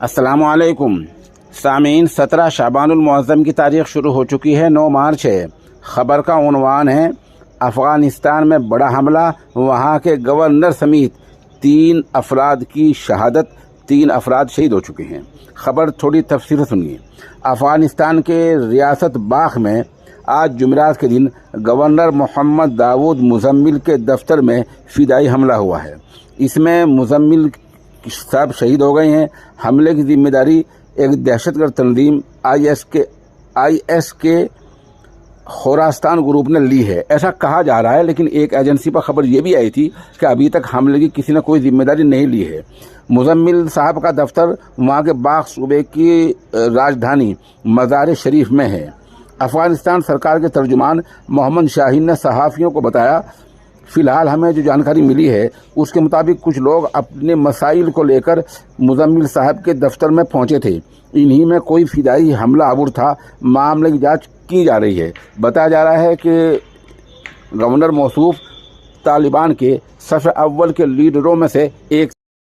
अस्सलामु अलैकुम सामीन। 17 शाबानुल मुअज़्ज़म की तारीख शुरू हो चुकी है। 9 मार्च है। ख़बर का उन्वान है अफ़गानिस्तान में बड़ा हमला, वहाँ के गवर्नर समेत 3 अफराद की शहादत, 3 अफराद शहीद हो चुके हैं। ख़बर थोड़ी तफसील सुनिए। अफ़गानिस्तान के रियासत बाख में आज जुमेरात के दिन गवर्नर मोहम्मद दाऊद मुज़म्मिल के दफ्तर में फ़िदाई हमला हुआ है। इसमें मुज़म्मिल साहब शहीद हो गए हैं। हमले की जिम्मेदारी एक दहशतगर्द तंजीम IS के खोरास्तान ग्रुप ने ली है, ऐसा कहा जा रहा है। लेकिन एक एजेंसी पर खबर ये भी आई थी कि अभी तक हमले की किसी ने कोई जिम्मेदारी नहीं ली है। मुज़म्मिल साहब का दफ्तर वहाँ के बाख सूबे की राजधानी मज़ार शरीफ में है। अफ़गानिस्तान सरकार के तर्जुमान मोहम्मद शाहीन ने सहाफ़ियों को बताया, फ़िलहाल हमें जो जानकारी मिली है उसके मुताबिक कुछ लोग अपने मसाइल को लेकर मुज़म्मिल साहब के दफ्तर में पहुंचे थे। इन्हीं में कोई फ़िदाई हमला आवर था। मामले की जांच की जा रही है। बताया जा रहा है कि गवर्नर मौसूफ तालिबान के सफ़ अव्वल के लीडरों में से एक